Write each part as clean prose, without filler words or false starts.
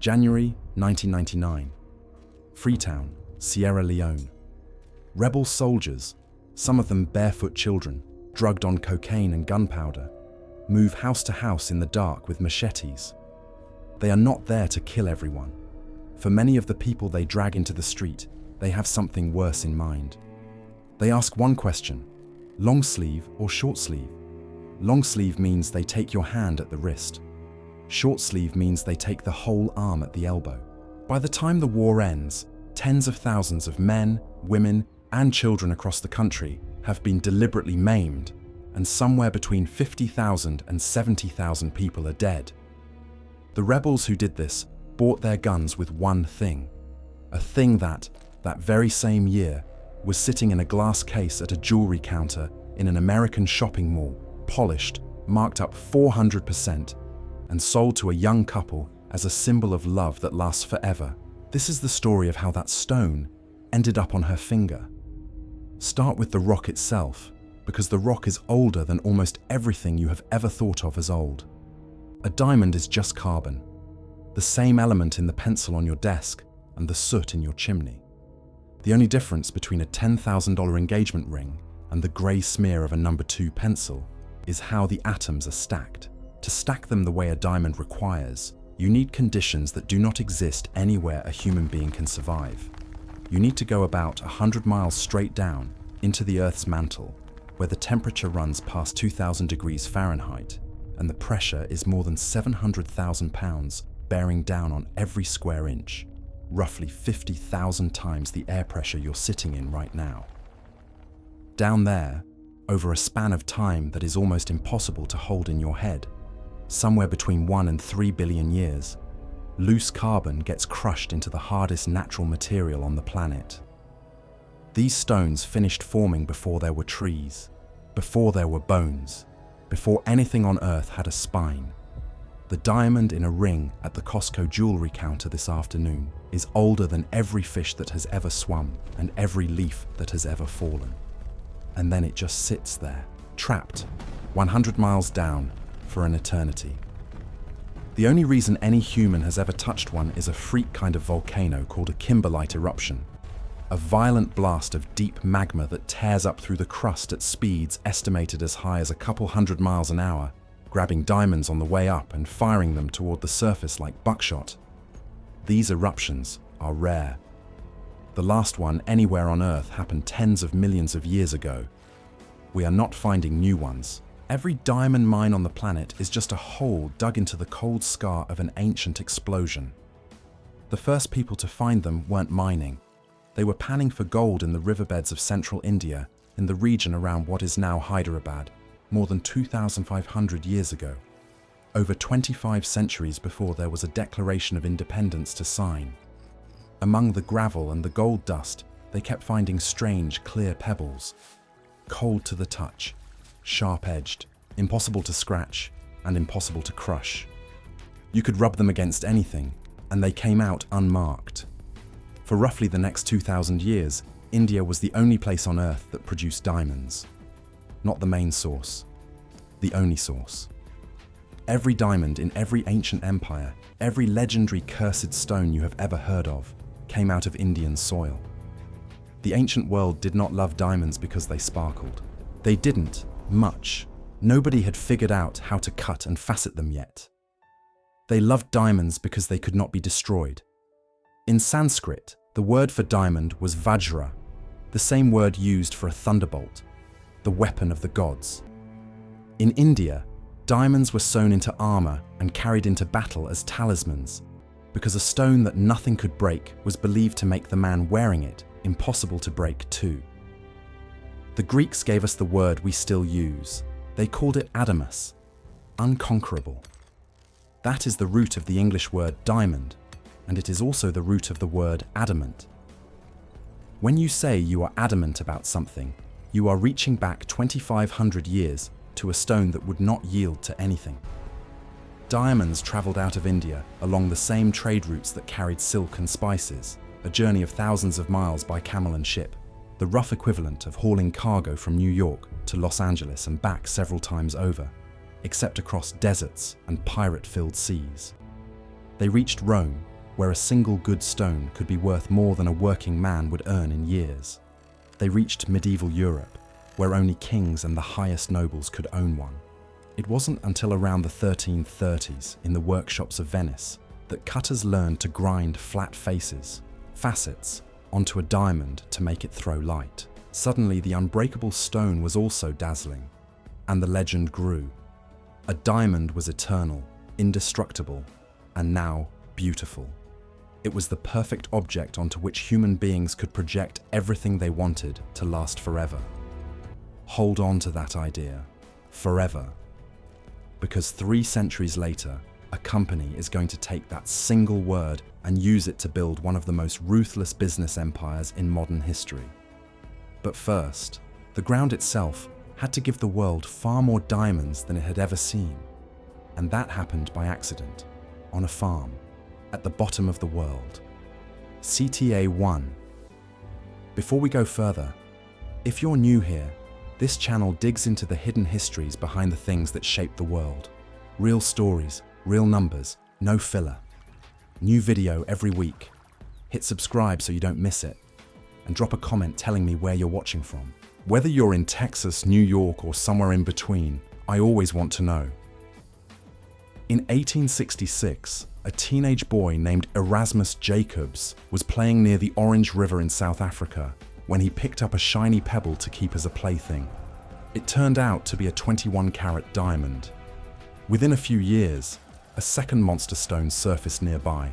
January 1999. Freetown, Sierra Leone. Rebel soldiers, some of them barefoot children, drugged on cocaine and gunpowder, move house to house in the dark with machetes. They are not there to kill everyone. For many of the people they drag into the street, they have something worse in mind. They ask one question: long sleeve or short sleeve? Long sleeve means they take your hand at the wrist. Short sleeve means they take the whole arm at the elbow. By the time the war ends, tens of thousands of men, women, and children across the country have been deliberately maimed, and somewhere between 50,000 and 70,000 people are dead. The rebels who did this bought their guns with one thing, a thing that very same year, was sitting in a glass case at a jewelry counter in an American shopping mall, polished, marked up 400%, and sold to a young couple as a symbol of love that lasts forever. This is the story of how that stone ended up on her finger. Start with the rock itself, because the rock is older than almost everything you have ever thought of as old. A diamond is just carbon, the same element in the pencil on your desk and the soot in your chimney. The only difference between a $10,000 engagement ring and the grey smear of a No. 2 pencil is how the atoms are stacked. To stack them the way a diamond requires, you need conditions that do not exist anywhere a human being can survive. You need to go about 100 miles straight down into the Earth's mantle, where the temperature runs past 2,000 degrees Fahrenheit, and the pressure is more than 700,000 pounds bearing down on every square inch, roughly 50,000 times the air pressure you're sitting in right now. Down there, over a span of time that is almost impossible to hold in your head, somewhere between 1 and 3 billion years, loose carbon gets crushed into the hardest natural material on the planet. These stones finished forming before there were trees, before there were bones, before anything on Earth had a spine. The diamond in a ring at the Costco jewelry counter this afternoon is older than every fish that has ever swum and every leaf that has ever fallen. And then it just sits there, trapped, 100 miles down, for an eternity. The only reason any human has ever touched one is a freak kind of volcano called a kimberlite eruption, a violent blast of deep magma that tears up through the crust at speeds estimated as high as a couple hundred miles an hour, grabbing diamonds on the way up and firing them toward the surface like buckshot. These eruptions are rare. The last one anywhere on Earth happened tens of millions of years ago. We are not finding new ones. Every diamond mine on the planet is just a hole dug into the cold scar of an ancient explosion. The first people to find them weren't mining. They were panning for gold in the riverbeds of central India, in the region around what is now Hyderabad, more than 2,500 years ago, over 25 centuries before there was a Declaration of Independence to sign. Among the gravel and the gold dust, they kept finding strange, clear pebbles, cold to the touch, sharp-edged, impossible to scratch, and impossible to crush. You could rub them against anything, and they came out unmarked. For roughly the next 2,000 years, India was the only place on Earth that produced diamonds. Not the main source, the only source. Every diamond in every ancient empire, every legendary cursed stone you have ever heard of, came out of Indian soil. The ancient world did not love diamonds because they sparkled. They didn't. Much. Nobody had figured out how to cut and facet them yet. They loved diamonds because they could not be destroyed. In Sanskrit, the word for diamond was vajra, the same word used for a thunderbolt, the weapon of the gods. In India, diamonds were sewn into armor and carried into battle as talismans, because a stone that nothing could break was believed to make the man wearing it impossible to break too. The Greeks gave us the word we still use. They called it adamas, unconquerable. That is the root of the English word diamond, and it is also the root of the word adamant. When you say you are adamant about something, you are reaching back 2,500 years to a stone that would not yield to anything. Diamonds traveled out of India along the same trade routes that carried silk and spices, a journey of thousands of miles by camel and ship, the rough equivalent of hauling cargo from New York to Los Angeles and back several times over, except across deserts and pirate-filled seas. They reached Rome, where a single good stone could be worth more than a working man would earn in years. They reached medieval Europe, where only kings and the highest nobles could own one. It wasn't until around the 1330s, in the workshops of Venice, that cutters learned to grind flat faces, facets, onto a diamond to make it throw light. Suddenly, the unbreakable stone was also dazzling, and the legend grew. A diamond was eternal, indestructible, and now beautiful. It was the perfect object onto which human beings could project everything they wanted to last forever. Hold on to that idea, forever. Because 3 centuries later, a company is going to take that single word and use it to build one of the most ruthless business empires in modern history. But first, the ground itself had to give the world far more diamonds than it had ever seen. And that happened by accident, on a farm, at the bottom of the world. CTA 1. Before we go further, if you're new here, this channel digs into the hidden histories behind the things that shape the world. Real stories, real numbers, no filler. New video every week. Hit subscribe so you don't miss it, and drop a comment telling me where you're watching from. Whether you're in Texas, New York, or somewhere in between, I always want to know. In 1866, a teenage boy named Erasmus Jacobs was playing near the Orange River in South Africa when he picked up a shiny pebble to keep as a plaything. It turned out to be a 21-carat diamond. Within a few years, a second monster stone surfaced nearby,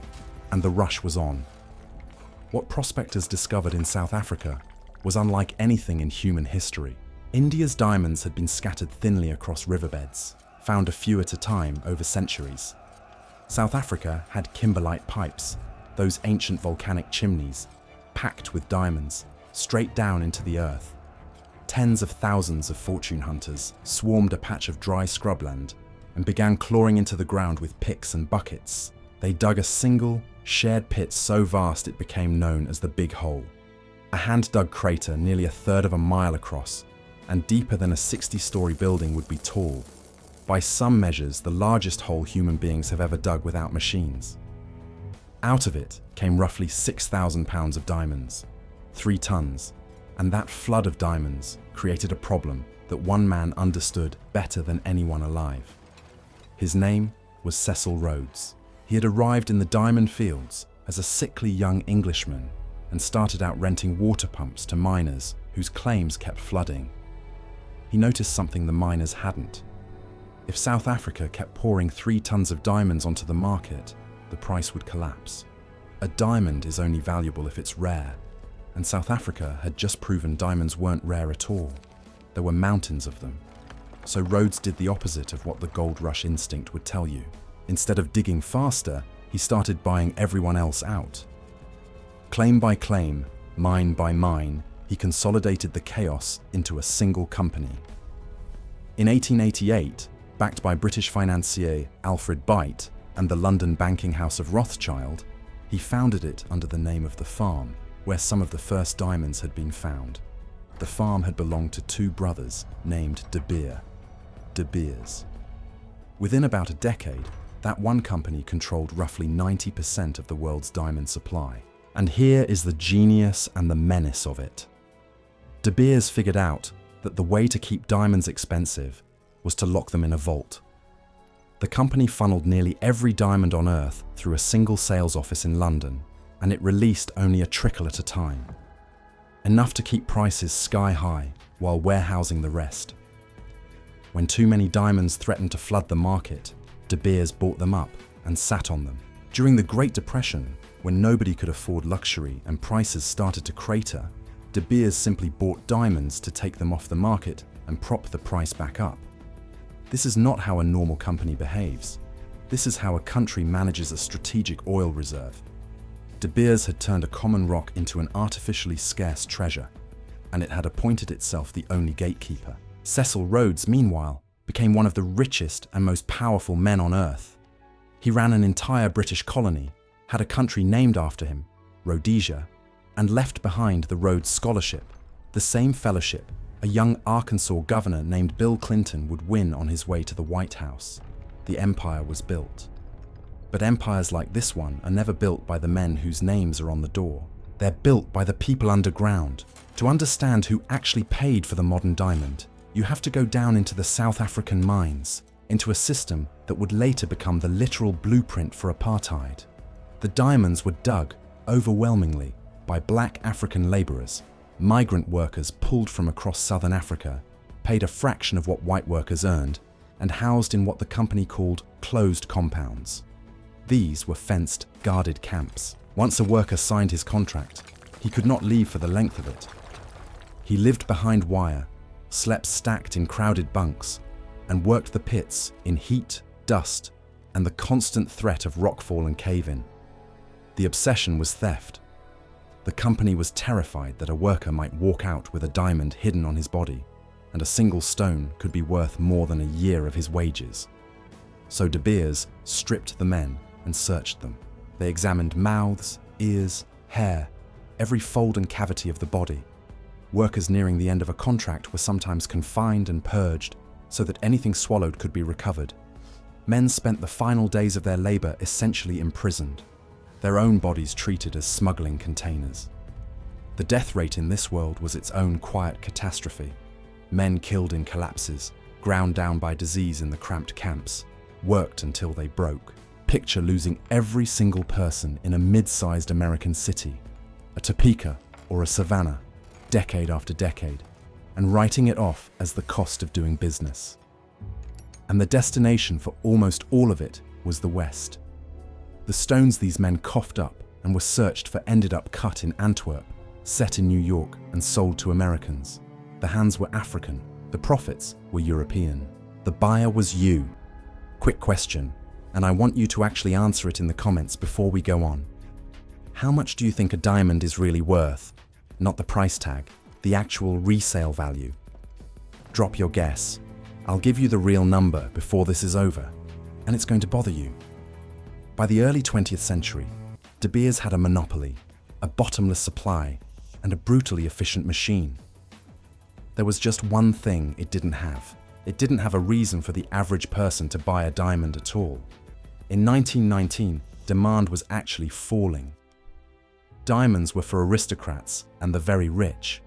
and the rush was on. What prospectors discovered in South Africa was unlike anything in human history. India's diamonds had been scattered thinly across riverbeds, found a few at a time over centuries. South Africa had kimberlite pipes, those ancient volcanic chimneys, packed with diamonds, straight down into the earth. Tens of thousands of fortune hunters swarmed a patch of dry scrubland and began clawing into the ground with picks and buckets. They dug a single, shared pit so vast it became known as the Big Hole. A hand-dug crater nearly a third of a mile across and deeper than a 60-story building would be tall. By some measures, the largest hole human beings have ever dug without machines. Out of it came roughly 6,000 pounds of diamonds, 3 tons, and that flood of diamonds created a problem that one man understood better than anyone alive. His name was Cecil Rhodes. He had arrived in the diamond fields as a sickly young Englishman and started out renting water pumps to miners whose claims kept flooding. He noticed something the miners hadn't. If South Africa kept pouring 3 tons of diamonds onto the market, the price would collapse. A diamond is only valuable if it's rare, and South Africa had just proven diamonds weren't rare at all. There were mountains of them. So Rhodes did the opposite of what the gold rush instinct would tell you. Instead of digging faster, he started buying everyone else out. Claim by claim, mine by mine, he consolidated the chaos into a single company. In 1888, backed by British financier Alfred Beit and the London banking house of Rothschild, he founded it under the name of The Farm, where some of the first diamonds had been found. The farm had belonged to 2 brothers named De Beers. Within about a decade, that one company controlled roughly 90% of the world's diamond supply. And here is the genius and the menace of it. De Beers figured out that the way to keep diamonds expensive was to lock them in a vault. The company funneled nearly every diamond on Earth through a single sales office in London, and it released only a trickle at a time. Enough to keep prices sky high while warehousing the rest. When too many diamonds threatened to flood the market, De Beers bought them up and sat on them. During the Great Depression, when nobody could afford luxury and prices started to crater, De Beers simply bought diamonds to take them off the market and prop the price back up. This is not how a normal company behaves. This is how a country manages a strategic oil reserve. De Beers had turned a common rock into an artificially scarce treasure, and it had appointed itself the only gatekeeper. Cecil Rhodes, meanwhile, became one of the richest and most powerful men on Earth. He ran an entire British colony, had a country named after him, Rhodesia, and left behind the Rhodes Scholarship, the same fellowship a young Arkansas governor named Bill Clinton would win on his way to the White House. The empire was built. But empires like this one are never built by the men whose names are on the door. They're built by the people underground. To understand who actually paid for the modern diamond, you have to go down into the South African mines, into a system that would later become the literal blueprint for apartheid. The diamonds were dug, overwhelmingly, by black African laborers, migrant workers pulled from across southern Africa, paid a fraction of what white workers earned, and housed in what the company called closed compounds. These were fenced, guarded camps. Once a worker signed his contract, he could not leave for the length of it. He lived behind wire, slept stacked in crowded bunks, and worked the pits in heat, dust, and the constant threat of rockfall and cave-in. The obsession was theft. The company was terrified that a worker might walk out with a diamond hidden on his body, and a single stone could be worth more than a year of his wages. So De Beers stripped the men and searched them. They examined mouths, ears, hair, every fold and cavity of the body. Workers nearing the end of a contract were sometimes confined and purged so that anything swallowed could be recovered. Men spent the final days of their labor essentially imprisoned, their own bodies treated as smuggling containers. The death rate in this world was its own quiet catastrophe. Men killed in collapses, ground down by disease in the cramped camps, worked until they broke. Picture losing every single person in a mid-sized American city, a Topeka or a Savannah, decade after decade, and writing it off as the cost of doing business. And the destination for almost all of it was the West. The stones these men coughed up and were searched for ended up cut in Antwerp, set in New York, and sold to Americans. The hands were African, the profits were European. The buyer was you. Quick question, and I want you to actually answer it in the comments before we go on. How much do you think a diamond is really worth? Not the price tag, the actual resale value. Drop your guess. I'll give you the real number before this is over, and it's going to bother you. By the early 20th century, De Beers had a monopoly, a bottomless supply, and a brutally efficient machine. There was just one thing it didn't have. It didn't have a reason for the average person to buy a diamond at all. In 1919, demand was actually falling. Diamonds were for aristocrats and the very rich.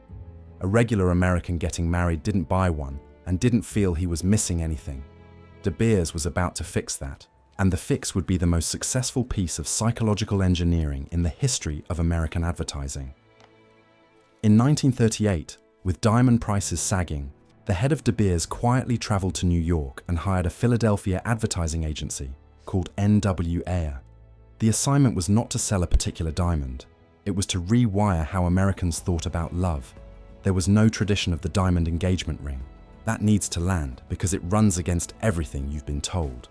A regular American getting married didn't buy one and didn't feel he was missing anything. De Beers was about to fix that, and the fix would be the most successful piece of psychological engineering in the history of American advertising. In 1938, with diamond prices sagging, the head of De Beers quietly traveled to New York and hired a Philadelphia advertising agency called N.W. Ayer. The assignment was not to sell a particular diamond. It was to rewire how Americans thought about love. There was no tradition of the diamond engagement ring. That needs to land because it runs against everything you've been told.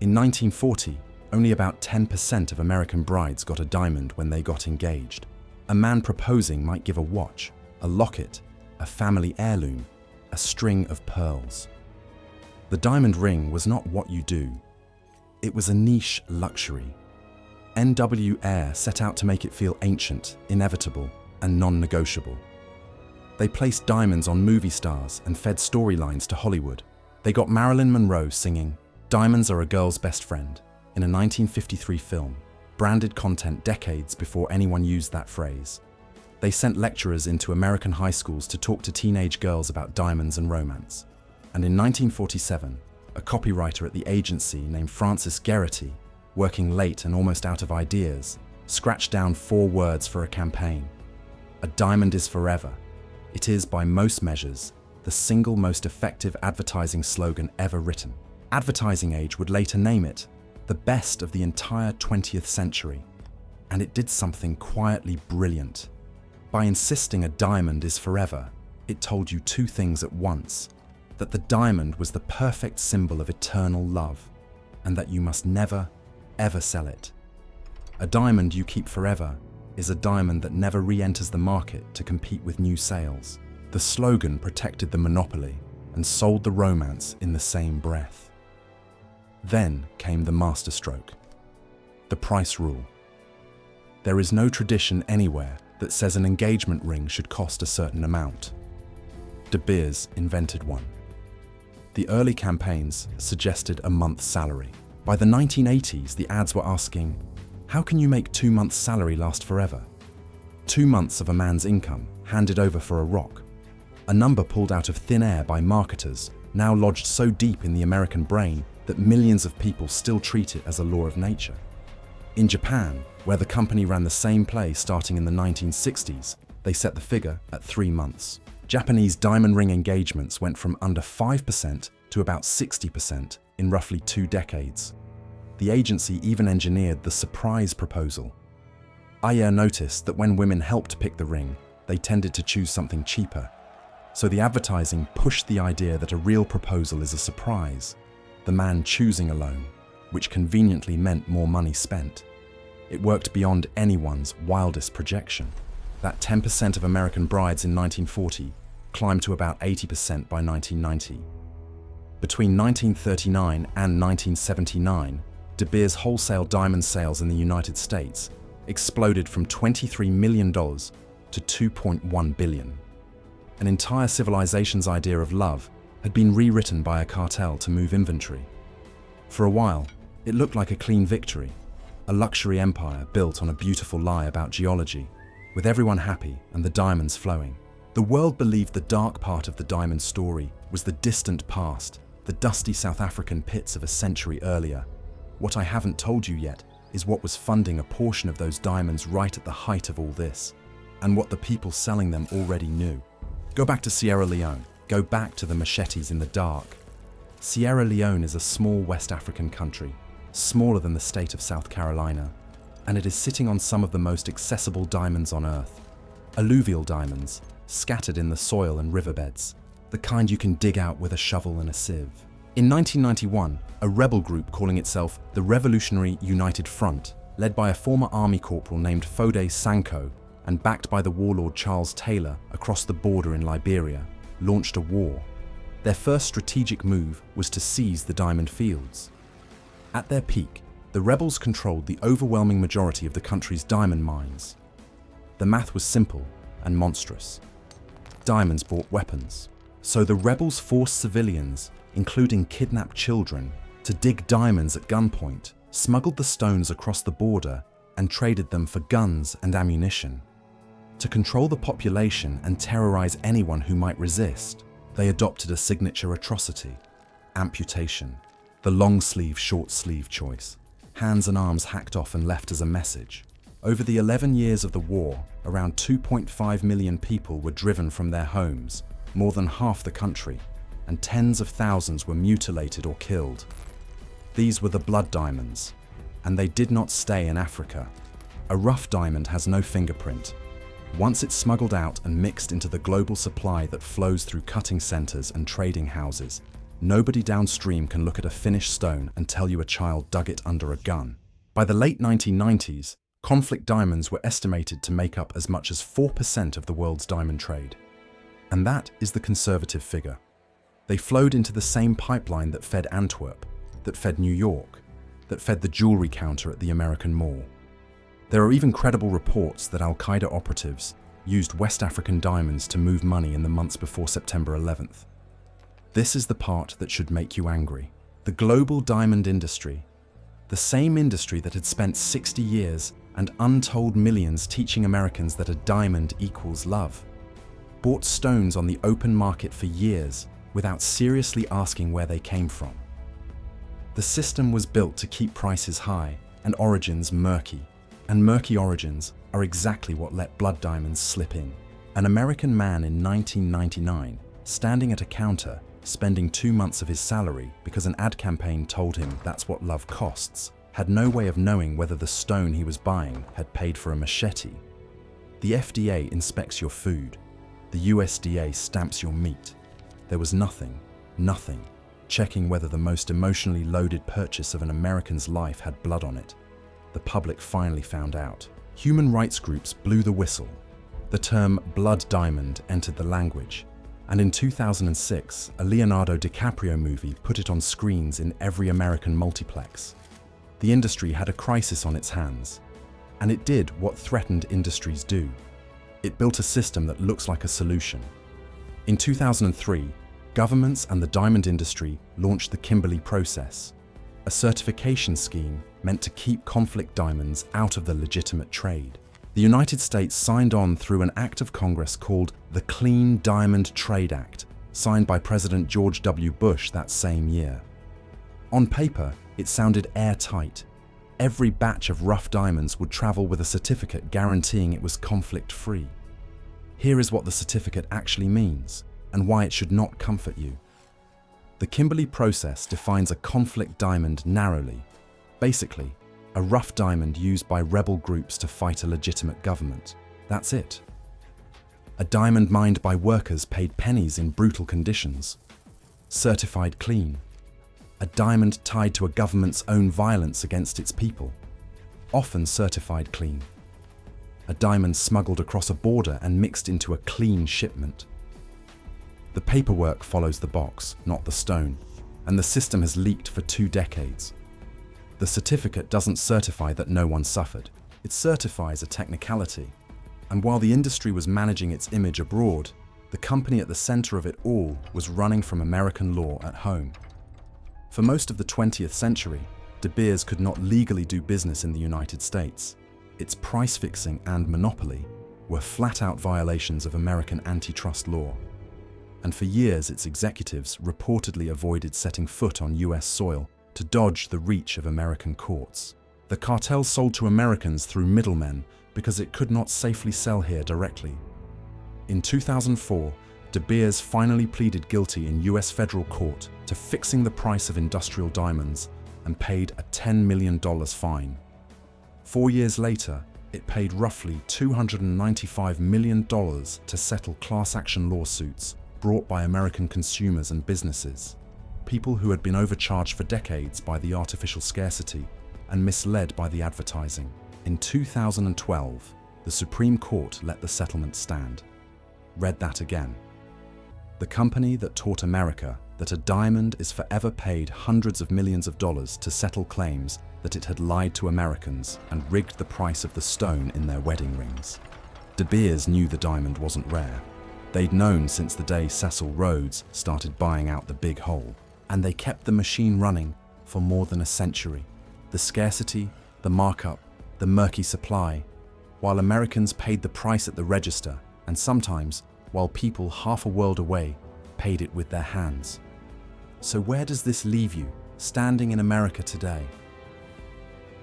In 1940, only about 10% of American brides got a diamond when they got engaged. A man proposing might give a watch, a locket, a family heirloom, a string of pearls. The diamond ring was not what you do. It was a niche luxury. N.W. Ayer set out to make it feel ancient, inevitable, and non-negotiable. They placed diamonds on movie stars and fed storylines to Hollywood. They got Marilyn Monroe singing "Diamonds Are a Girl's Best Friend" in a 1953 film, branded content decades before anyone used that phrase. They sent lecturers into American high schools to talk to teenage girls about diamonds and romance. And in 1947, a copywriter at the agency named Francis Geraghty, working late and almost out of ideas, scratched down 4 words for a campaign. A diamond is forever. It is, by most measures, the single most effective advertising slogan ever written. Advertising Age would later name it the best of the entire 20th century. And it did something quietly brilliant. By insisting a diamond is forever, it told you 2 things at once: that the diamond was the perfect symbol of eternal love, and that you must never, ever sell it. A diamond you keep forever is a diamond that never re-enters the market to compete with new sales. The slogan protected the monopoly and sold the romance in the same breath. Then came the masterstroke, the price rule. There is no tradition anywhere that says an engagement ring should cost a certain amount. De Beers invented one. The early campaigns suggested a month's salary. By the 1980s, the ads were asking, how can you make 2 months' salary last forever? 2 months of a man's income handed over for a rock. A number pulled out of thin air by marketers, now lodged so deep in the American brain that millions of people still treat it as a law of nature. In Japan, where the company ran the same play starting in the 1960s, they set the figure at 3 months. Japanese diamond ring engagements went from under 5% to about 60% in roughly 2 decades. The agency even engineered the surprise proposal. Ayer noticed that when women helped pick the ring, they tended to choose something cheaper. So the advertising pushed the idea that a real proposal is a surprise, the man choosing alone, which conveniently meant more money spent. It worked beyond anyone's wildest projection. That 10% of American brides in 1940 climbed to about 80% by 1990. Between 1939 and 1979, De Beers wholesale diamond sales in the United States exploded from $23 million to $2.1 billion. An entire civilization's idea of love had been rewritten by a cartel to move inventory. For a while, it looked like a clean victory, a luxury empire built on a beautiful lie about geology, with everyone happy and the diamonds flowing. The world believed the dark part of the diamond story was the distant past, the dusty South African pits of a century earlier. What I haven't told you yet is what was funding a portion of those diamonds right at the height of all this, and what the people selling them already knew. Go back to Sierra Leone. Go back to the machetes in the dark. Sierra Leone is a small West African country, smaller than the state of South Carolina, and it is sitting on some of the most accessible diamonds on Earth. Alluvial diamonds, scattered in the soil and riverbeds, the kind you can dig out with a shovel and a sieve. In 1991, a rebel group calling itself the Revolutionary United Front, led by a former army corporal named Foday Sankoh and backed by the warlord Charles Taylor across the border in Liberia, launched a war. Their first strategic move was to seize the diamond fields. At their peak, the rebels controlled the overwhelming majority of the country's diamond mines. The math was simple and monstrous. Diamonds bought weapons, so the rebels forced civilians, including kidnapped children, to dig diamonds at gunpoint, smuggled the stones across the border, and traded them for guns and ammunition. To control the population and terrorize anyone who might resist, they adopted a signature atrocity: amputation, the long sleeve, short sleeve choice. Hands and arms hacked off and left as a message. Over the 11 years of the war, around 2.5 million people were driven from their homes, more than half the country, and tens of thousands were mutilated or killed. These were the blood diamonds, and they did not stay in Africa. A rough diamond has no fingerprint. Once it's smuggled out and mixed into the global supply that flows through cutting centers and trading houses, nobody downstream can look at a finished stone and tell you a child dug it under a gun. By the late 1990s, conflict diamonds were estimated to make up as much as 4% of the world's diamond trade. And that is the conservative figure. They flowed into the same pipeline that fed Antwerp, that fed New York, that fed the jewelry counter at the American Mall. There are even credible reports that Al-Qaeda operatives used West African diamonds to move money in the months before September 11th. This is the part that should make you angry. The global diamond industry, the same industry that had spent 60 years and untold millions teaching Americans that a diamond equals love, bought stones on the open market for years without seriously asking where they came from. The system was built to keep prices high and origins murky, and murky origins are exactly what let blood diamonds slip in. An American man in 1999, standing at a counter, spending 2 months of his salary because an ad campaign told him that's what love costs, had no way of knowing whether the stone he was buying had paid for a machete. The FDA inspects your food. The USDA stamps your meat. There was nothing checking whether the most emotionally loaded purchase of an American's life had blood on it. The public finally found out. Human rights groups blew the whistle. The term blood diamond entered the language, and in 2006, a Leonardo DiCaprio movie put it on screens in every American multiplex. The industry had a crisis on its hands, and it did what threatened industries do. It built a system that looks like a solution. In 2003, governments and the diamond industry launched the Kimberley process, a certification scheme meant to keep conflict diamonds out of the legitimate trade. The United States signed on through an act of Congress called the Clean Diamond Trade Act, signed by President George W. Bush that same year. On paper, it sounded airtight. Every batch of rough diamonds would travel with a certificate guaranteeing it was conflict-free. Here is what the certificate actually means, and why it should not comfort you. The Kimberley process defines a conflict diamond narrowly. Basically, a rough diamond used by rebel groups to fight a legitimate government. That's it. A diamond mined by workers paid pennies in brutal conditions. Certified clean. A diamond tied to a government's own violence against its people. Often certified clean. A diamond smuggled across a border and mixed into a clean shipment. The paperwork follows the box, not the stone, and the system has leaked for 2 decades. The certificate doesn't certify that no one suffered. It certifies a technicality. And while the industry was managing its image abroad, the company at the center of it all was running from American law at home. For most of the 20th century, De Beers could not legally do business in the United States. Its price fixing and monopoly were flat-out violations of American antitrust law. And for years, its executives reportedly avoided setting foot on US soil to dodge the reach of American courts. The cartel sold to Americans through middlemen because it could not safely sell here directly. In 2004, De Beers finally pleaded guilty in US federal court to fixing the price of industrial diamonds and paid a $10 million fine. 4 years later, it paid roughly $295 million to settle class action lawsuits brought by American consumers and businesses, people who had been overcharged for decades by the artificial scarcity and misled by the advertising. In 2012, the Supreme Court let the settlement stand. Read that again. The company that taught America that a diamond is forever paid hundreds of millions of dollars to settle claims that it had lied to Americans and rigged the price of the stone in their wedding rings. De Beers knew the diamond wasn't rare. They'd known since the day Cecil Rhodes started buying out the big hole, and they kept the machine running for more than a century. The scarcity, the markup, the murky supply, while Americans paid the price at the register, and sometimes, while people half a world away paid it with their hands. So where does this leave you, standing in America today?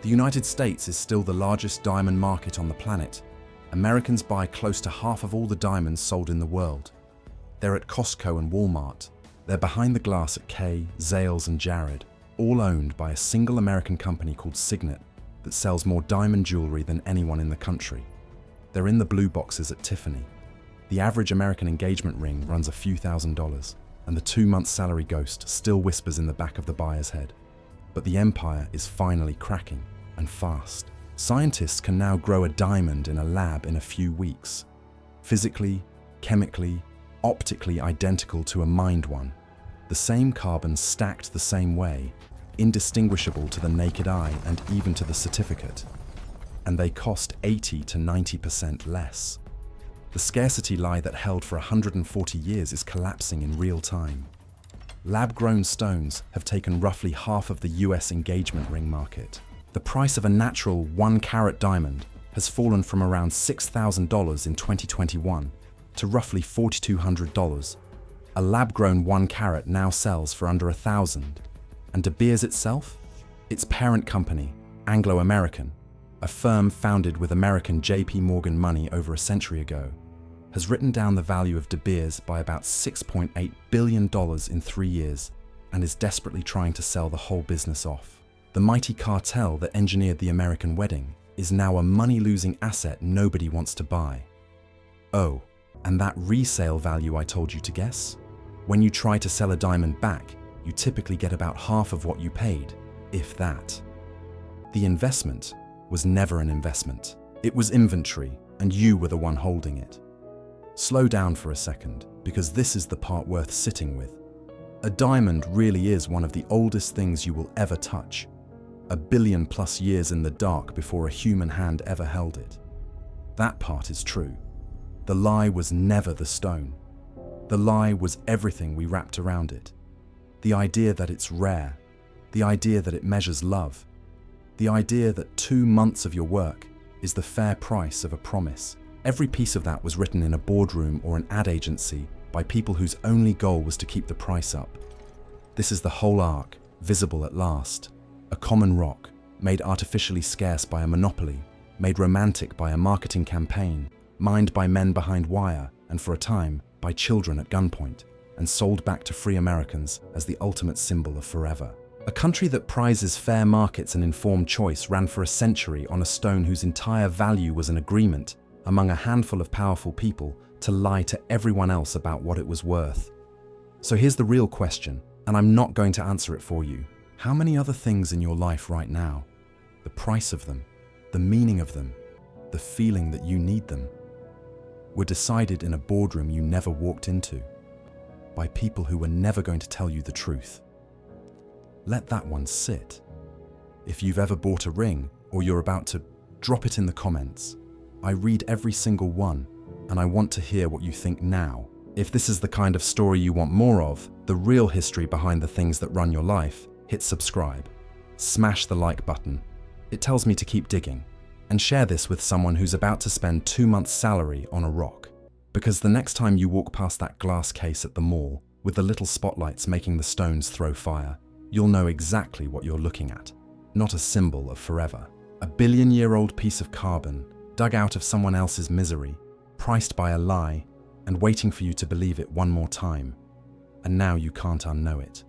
The United States is still the largest diamond market on the planet. Americans buy close to half of all the diamonds sold in the world. They're at Costco and Walmart. They're behind the glass at Kay, Zales and Jared, all owned by a single American company called Signet that sells more diamond jewelry than anyone in the country. They're in the blue boxes at Tiffany. The average American engagement ring runs a few $1,000s, and the 2-month salary ghost still whispers in the back of the buyer's head. But the empire is finally cracking, and fast. Scientists can now grow a diamond in a lab in a few weeks. Physically, chemically, optically identical to a mined one. The same carbon stacked the same way, indistinguishable to the naked eye and even to the certificate. And they cost 80 to 90% less. The scarcity lie that held for 140 years is collapsing in real time. Lab-grown stones have taken roughly half of the US engagement ring market. The price of a natural 1-carat diamond has fallen from around $6,000 in 2021 to roughly $4,200. A lab-grown 1-carat now sells for under $1,000. And De Beers itself? Its parent company, Anglo American, a firm founded with American J.P. Morgan money over a century ago, has written down the value of De Beers by about $6.8 billion in 3 years and is desperately trying to sell the whole business off. The mighty cartel that engineered the American wedding is now a money-losing asset nobody wants to buy. Oh, and that resale value I told you to guess? When you try to sell a diamond back, you typically get about half of what you paid, if that. The investment was never an investment. It was inventory, and you were the one holding it. Slow down for a second, because this is the part worth sitting with. A diamond really is one of the oldest things you will ever touch. 1 billion+ years in the dark before a human hand ever held it. That part is true. The lie was never the stone. The lie was everything we wrapped around it. The idea that it's rare, the idea that it measures love, the idea that 2 months of your work is the fair price of a promise. Every piece of that was written in a boardroom or an ad agency by people whose only goal was to keep the price up. This is the whole arc, visible at last. A common rock, made artificially scarce by a monopoly, made romantic by a marketing campaign, mined by men behind wire, and for a time, by children at gunpoint, and sold back to free Americans as the ultimate symbol of forever. A country that prizes fair markets and informed choice ran for a century on a stone whose entire value was an agreement among a handful of powerful people to lie to everyone else about what it was worth. So here's the real question, and I'm not going to answer it for you. How many other things in your life right now, the price of them, the meaning of them, the feeling that you need them, were decided in a boardroom you never walked into, by people who were never going to tell you the truth? Let that one sit. If you've ever bought a ring, or you're about to, drop it in the comments. I read every single one, and I want to hear what you think now. If this is the kind of story you want more of, the real history behind the things that run your life, hit subscribe. Smash the like button. It tells me to keep digging. And share this with someone who's about to spend 2 months' salary on a rock. Because the next time you walk past that glass case at the mall, with the little spotlights making the stones throw fire, you'll know exactly what you're looking at. Not a symbol of forever. A billion-year-old piece of carbon, dug out of someone else's misery, priced by a lie, and waiting for you to believe it one more time. And now you can't unknow it.